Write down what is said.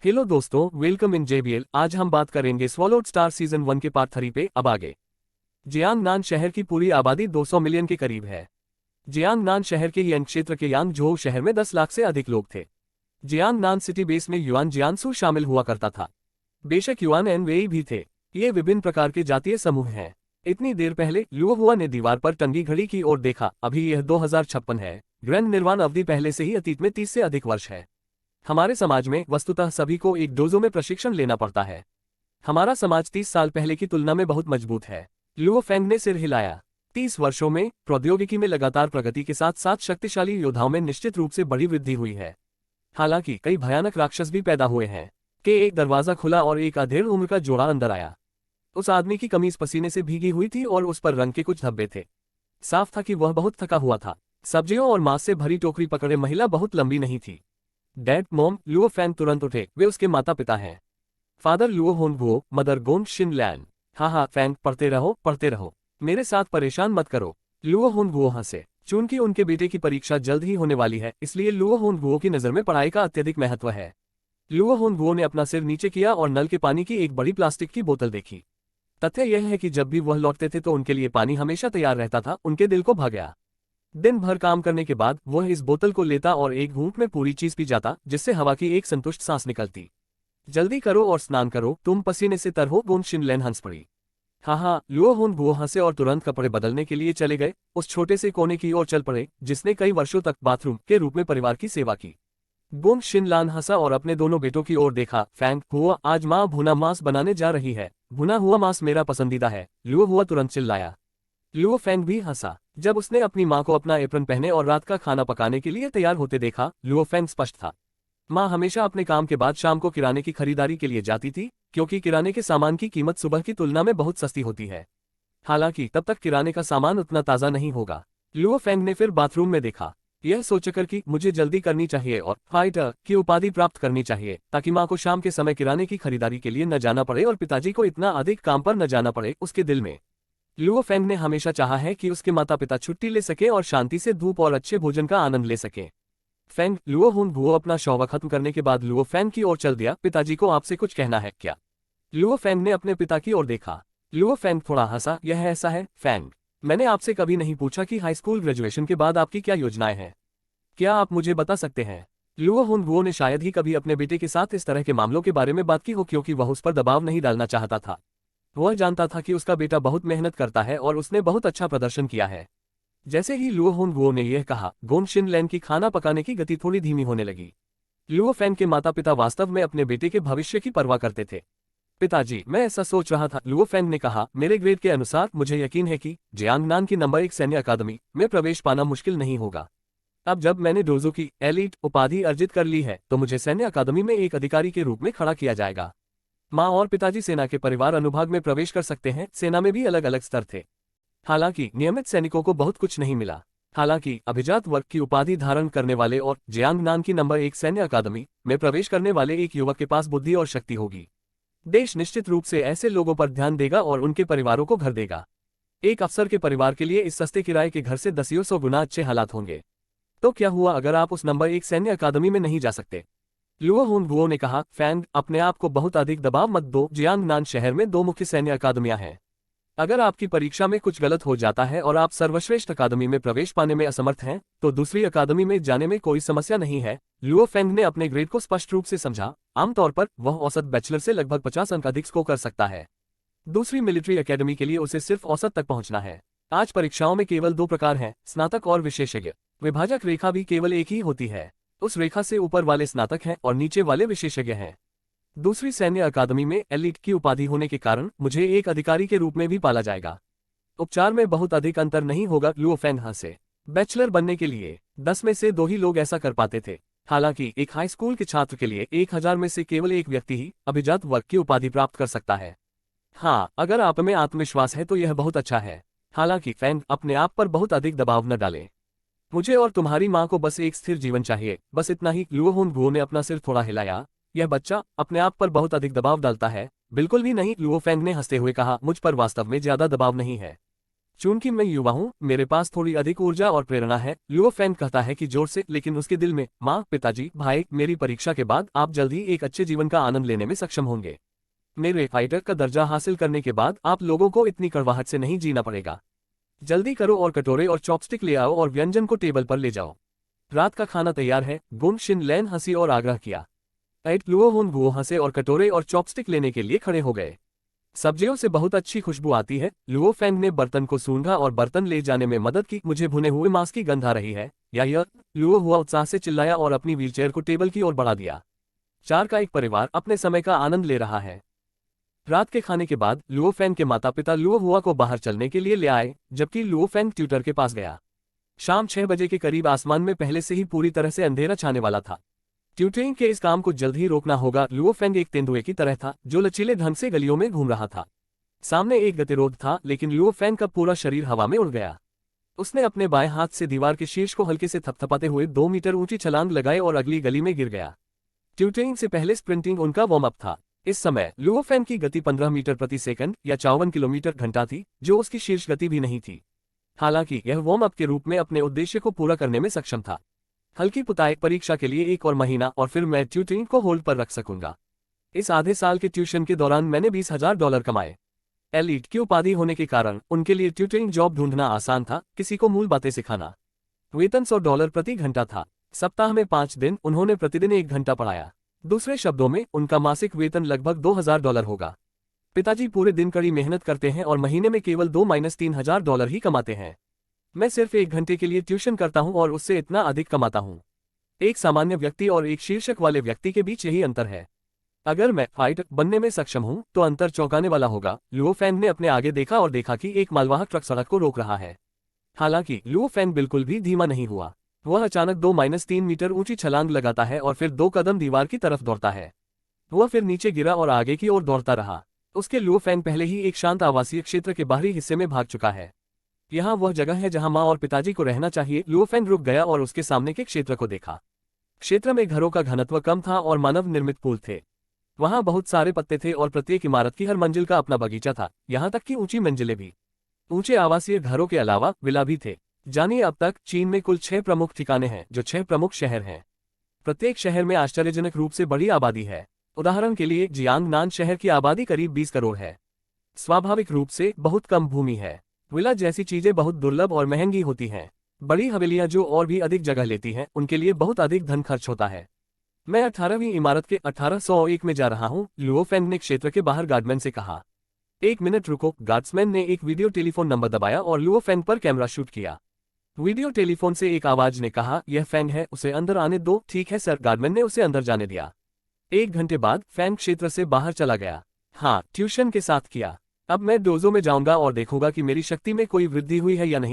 Hello दोस्तों, welcome in JBL. आज हम बात करेंगे स्वॉलोड स्टार सीजन 1 के पार्ट 3 पे। अब आगे। जियांगनान शहर की पूरी आबादी 200 मिलियन के करीब है। जियांगनान शहर के यन क्षेत्र के यांगझोउ शहर में 10 लाख से अधिक लोग थे। जियांगनान सिटी बेस में युआन जियांसु शामिल हुआ करता था। बेशक युआन एन वेई भी थे। ये विभिन्न प्रकार के जातीय समूह हैं। इतनी देर पहले लुओहुआ ने दीवार पर टंगी घड़ी की ओर देखा। अभी यह 2056 है। ग्रैंड निर्वाण अवधि पहले से ही अतीत में 30 से अधिक वर्ष है। हमारे समाज में वस्तुतः सभी को एक डोजो में प्रशिक्षण लेना पड़ता है। हमारा समाज 30 साल पहले की तुलना में बहुत मजबूत है। लुओ फेंग ने सिर हिलाया। 30 वर्षों में प्रौद्योगिकी में लगातार प्रगति के साथ साथ शक्तिशाली योद्धाओं में निश्चित रूप से बड़ी वृद्धि हुई है। हालांकि कई भयानक राक्षस भी पैदा हुए हैं। एक दरवाजा खुला और एक अधेड़ उम्र का जोड़ा अंदर आया। उस आदमी की कमीज पसीने से भीगी हुई थी और उस पर रंग के कुछ धब्बे थे। साफ था कि वह बहुत थका हुआ था। सब्जियों और मांस से भरी टोकरी पकड़े महिला बहुत लंबी नहीं थी। डैड मॉम लुओ फैंग तुरंत उठे। वे उसके माता पिता हैं। फादर लुओ होनगुओ, मदर गोन शिनलैन। हाँ फैंग, पढ़ते रहो, मेरे साथ परेशान मत करो। लुओ होनगुओ हंसे। चूंकि उनके बेटे की परीक्षा जल्द ही होने वाली है, इसलिए लुओ होनगुओ की नज़र में पढ़ाई का अत्यधिक महत्व है। लुओ होनगुओ ने अपना सिर नीचे किया और नल के पानी की एक बड़ी प्लास्टिक की बोतल देखी। तथ्य यह है कि जब भी वह लौटते थे तो उनके लिए पानी हमेशा तैयार रहता था। उनके दिल को भा गया। दिन भर काम करने के बाद वह इस बोतल को लेता और एक घूंट में पूरी चीज पी जाता, जिससे हवा की एक संतुष्ट सांस निकलती। जल्दी करो और स्नान करो, तुम पसीने से तर हो। गोन शिनलैन हंस पड़ी। हाँ, लुओ होनगुओ हंसे और तुरंत कपड़े बदलने के लिए चले गए। उस छोटे से कोने की ओर चल पड़े जिसने कई वर्षों तक बाथरूम के रूप में परिवार की सेवा की। गोन शिनलान हंसा और अपने दोनों बेटों की ओर देखा। फैंग हुआ, आज माँ भुना मांस बनाने जा रही है। भुना हुआ मांस मेरा पसंदीदा है। लुओ हुआ तुरंत चिल्लाया। लुओ फैंग भी हंसा जब उसने अपनी माँ को अपना एप्रन पहने और रात का खाना पकाने के लिए तैयार होते देखा। लुओ फैंग स्पष्ट था। माँ हमेशा अपने काम के बाद शाम को किराने की खरीदारी के लिए जाती थी, क्योंकि किराने के सामान की कीमत सुबह की तुलना में बहुत सस्ती होती है। हालांकि तब तक किराने का सामान उतना ताज़ा नहीं होगा। लुओ फैंग ने फिर बाथरूम में देखा, यह सोचकर कि मुझे जल्दी करनी चाहिए और फाइटर की उपाधि प्राप्त करनी चाहिए, ताकि माँ को शाम के समय किराने की खरीदारी के लिए न जाना पड़े और पिताजी को इतना अधिक काम पर न जाना पड़े। उसके दिल में लुओ फैंग ने हमेशा चाहा है कि उसके माता पिता छुट्टी ले सके और शांति से धूप और अच्छे भोजन का आनंद ले सके। फैंग लुओ होनगुओ अपना शौवा खत्म करने के बाद लुओ फैंग की ओर चल दिया। पिताजी को आपसे कुछ कहना है क्या? लुओ फैंग ने अपने पिता की ओर देखा। लुओ फैंग थोड़ा हंसा। यह ऐसा है फैंग, मैंने आपसे कभी नहीं पूछा कि हाई स्कूल ग्रेजुएशन के बाद आपकी क्या योजनाएं हैं। क्या आप मुझे बता सकते हैं? लुओ होनगुओ ने शायद ही कभी अपने बेटे के साथ इस तरह के मामलों के बारे में बात की हो, क्योंकि वह उस पर दबाव नहीं डालना चाहता था। वह जानता था कि उसका बेटा बहुत मेहनत करता है और उसने बहुत अच्छा प्रदर्शन किया है। जैसे ही लुओ होनगुओ ने यह कहा, गोन शिनलैन की खाना पकाने की गति थोड़ी धीमी होने लगी। लुओ फैंग के माता पिता वास्तव में अपने बेटे के भविष्य की परवाह करते थे। पिताजी, मैं ऐसा सोच रहा था, लुओ फैंग ने कहा। मेरे ग्रेड के अनुसार मुझे यकीन है कि जियांगनान की नंबर 1 सैन्य अकादमी में प्रवेश पाना मुश्किल नहीं होगा। अब जब मैंने डोजो की एलीट उपाधि अर्जित कर ली है, तो मुझे सैन्य अकादमी में एक अधिकारी के रूप में खड़ा किया जाएगा। माँ और पिताजी सेना के परिवार अनुभाग में प्रवेश कर सकते हैं। सेना में भी अलग अलग स्तर थे। हालांकि नियमित सैनिकों को बहुत कुछ नहीं मिला। हालांकि अभिजात वर्ग की उपाधि धारण करने वाले और जियांगनान की नंबर 1 सैन्य अकादमी में प्रवेश करने वाले एक युवक के पास बुद्धि और शक्ति होगी। देश निश्चित रूप से ऐसे लोगों पर ध्यान देगा और उनके परिवारों को घर देगा। एक अफसर के परिवार के लिए इस सस्ते किराए के घर से दसियों सौ गुना अच्छे हालात होंगे। तो क्या हुआ अगर आप उस नंबर 1 सैन्य अकादमी में नहीं जा सकते? लुओ होनगुओ ने कहा। फैंग, अपने आप को बहुत अधिक दबाव मत दो। जियांगनान शहर में 2 मुख्य सैन्य अकादमियां हैं। अगर आपकी परीक्षा में कुछ गलत हो जाता है और आप सर्वश्रेष्ठ अकादमी में प्रवेश पाने में असमर्थ हैं, तो दूसरी अकादमी में जाने में कोई समस्या नहीं है। लुओ फेंग ने अपने ग्रेड को स्पष्ट रूप से समझा। आमतौर पर वह औसत बैचलर से लगभग 50 अंक अधिक स्कोर कर सकता है। दूसरी मिलिट्री एकेडमी के लिए उसे सिर्फ औसत तक पहुंचना है। आज परीक्षाओं में केवल 2 प्रकार हैं, स्नातक और विशेषज्ञ। विभाजक रेखा भी केवल एक ही होती है। उस रेखा से ऊपर वाले स्नातक हैं और नीचे वाले विशेषज्ञ हैं। दूसरी सैन्य अकादमी में एलीट की उपाधि होने के कारण मुझे एक अधिकारी के रूप में भी पाला जाएगा। उपचार में बहुत अधिक अंतर नहीं होगा। लुओ फेंग हंसे। बैचलर बनने के लिए 10 में से 2 ही लोग ऐसा कर पाते थे। हालांकि एक हाई स्कूल के छात्र के लिए 1000 में से केवल एक व्यक्ति ही अभिजात वर्ग की उपाधि प्राप्त कर सकता है। हाँ, अगर आप में आत्मविश्वास है तो यह बहुत अच्छा है। हालांकि फेंग, अपने आप पर बहुत अधिक दबाव न डालें। मुझे और तुम्हारी माँ को बस एक स्थिर जीवन चाहिए, बस इतना ही। लुओ होनगुओ ने अपना सिर थोड़ा हिलाया। यह बच्चा अपने आप पर बहुत अधिक दबाव डालता है। बिल्कुल भी नहीं, लुओ फेंग ने हंसते हुए कहा। मुझ पर वास्तव में ज्यादा दबाव नहीं है। चूंकि मैं युवा हूँ, मेरे पास थोड़ी अधिक ऊर्जा और प्रेरणा है, लुओ फैंग कहता है कि जोर से, लेकिन उसके दिल में, माँ, पिताजी, भाई, मेरी परीक्षा के बाद आप जल्द ही एक अच्छे जीवन का आनंद लेने में सक्षम होंगे। मेरे फाइटर का दर्जा हासिल करने के बाद आप लोगों को इतनी कड़वाहट से नहीं जीना पड़ेगा। जल्दी करो और कटोरे और चॉपस्टिक ले आओ और व्यंजन को टेबल पर ले जाओ। रात का खाना तैयार है। गुन शिन लैन हंसी और आग्रह किया। एट लुओ हुन गुओ हंसे और कटोरे और चॉपस्टिक लेने के लिए खड़े हो गए। सब्जियों से बहुत अच्छी खुशबू आती है। लुओ फैंग ने बर्तन को सूंघा और बर्तन ले जाने में मदद की। मुझे भुने हुए मांस की गंध आ रही है। या लुओ हुआ उत्साह से चिल्लाया और अपनी व्हीलचेयर को टेबल की ओर बढ़ा दिया। 4 का एक परिवार अपने समय का आनंद ले रहा है। रात के खाने के बाद लुओ फैंग के माता पिता लुओ हुआ को बाहर चलने के लिए ले आए, जबकि लुओ फैंग ट्यूटर के पास गया। शाम 6 बजे के करीब आसमान में पहले से ही पूरी तरह से अंधेरा छाने वाला था। ट्यूटरिंग के इस काम को जल्द ही रोकना होगा। लुओ फैंग एक तेंदुए की तरह था जो लचीले ढंग से गलियों में घूम रहा था। सामने एक गतिरोध था, लेकिन लुओ फैंग का पूरा शरीर हवा में उड़ गया। उसने अपने बाएं हाथ से दीवार के शीर्ष को हल्के से थपथपाते हुए 2 मीटर ऊंची छलांग लगाई और अगली गली में गिर गया। ट्यूटरिंग से पहले स्प्रिंटिंग उनका वार्म अप था। इस समय लुओ फैंग की गति 15 मीटर प्रति सेकंड या 54 किलोमीटर घंटा थी, जो उसकी शीर्ष गति भी नहीं थी। हालांकि यह वार्म अप के रूप में अपने उद्देश्य को पूरा करने में सक्षम था। हल्की पुताई परीक्षा के लिए 1 और महीना और फिर मैं ट्यूटरिंग को होल्ड पर रख सकूंगा। इस आधे साल के ट्यूशन के दौरान मैंने $20,000 कमाए। एलीट की उपाधि होने के कारण उनके लिए ट्यूटरिंग जॉब ढूंढना आसान था, किसी को मूल बातें सिखाना। वेतन $100 प्रति घंटा था। सप्ताह में 5 दिन उन्होंने प्रतिदिन 1 घंटा पढ़ाया। दूसरे शब्दों में उनका मासिक वेतन लगभग $2,000 होगा। पिताजी पूरे दिन कड़ी मेहनत करते हैं और महीने में केवल $2-3,000 ही कमाते हैं। मैं सिर्फ 1 घंटे के लिए ट्यूशन करता हूं और उससे इतना अधिक कमाता हूं। एक सामान्य व्यक्ति और एक शीर्षक वाले व्यक्ति के बीच यही अंतर है। अगर मैं फाइटर बनने में सक्षम हूं तो अंतर चौंकाने वाला होगा। लुओ फैंग ने अपने आगे देखा और देखा कि एक मालवाहक ट्रक सड़क को रोक रहा है। हालांकि लुओ फैंग बिल्कुल भी धीमा नहीं हुआ। वह अचानक 2-3 मीटर ऊंची छलांग लगाता है और फिर 2 कदम दीवार की तरफ दौड़ता है। वह फिर नीचे गिरा और आगे की ओर दौड़ता रहा। उसके लुओ फैंग पहले ही एक शांत आवासीय क्षेत्र के बाहरी हिस्से में भाग चुका है। यहाँ वह जगह है जहाँ माँ और पिताजी को रहना चाहिए। लुओ फैंग रुक गया और उसके सामने के क्षेत्र को देखा। क्षेत्र में घरों का घनत्व कम था और मानव निर्मित पुल थे। वहाँ बहुत सारे पत्ते थे और प्रत्येक इमारत की हर मंजिल का अपना बगीचा था, यहाँ तक कि ऊंची मंजिलें भी। ऊंचे आवासीय घरों के अलावा विला भी थे। जानिए, अब तक चीन में कुल 6 प्रमुख ठिकाने हैं, जो 6 प्रमुख शहर हैं। प्रत्येक शहर में आश्चर्यजनक रूप से बड़ी आबादी है। उदाहरण के लिए जियांगनान शहर की आबादी करीब 20 करोड़ है। स्वाभाविक रूप से बहुत कम भूमि है। विला जैसी चीजें बहुत दुर्लभ और महंगी होती हैं। बड़ी हवेलियां जो और भी अधिक जगह लेती हैं, उनके लिए बहुत अधिक धन खर्च होता है। मैं 18वीं इमारत के 1801 में जा रहा हूं, लुओ फैंग ने क्षेत्र के बाहर गार्डमैन से कहा। 1 मिनट रुको। गार्ड्समैन ने एक वीडियो टेलीफोन नंबर दबाया और लुओ फैंग पर कैमरा शूट किया। वीडियो टेलीफोन से एक आवाज ने कहा, यह फैंग है, उसे अंदर आने दो। ठीक है सर। गार्डमैन ने उसे अंदर जाने दिया। 1 घंटे बाद फैंग क्षेत्र से बाहर चला गया। हाँ, ट्यूशन के साथ किया। अब मैं डोजो में जाऊंगा और देखूंगा कि मेरी शक्ति में कोई वृद्धि हुई है या नहीं।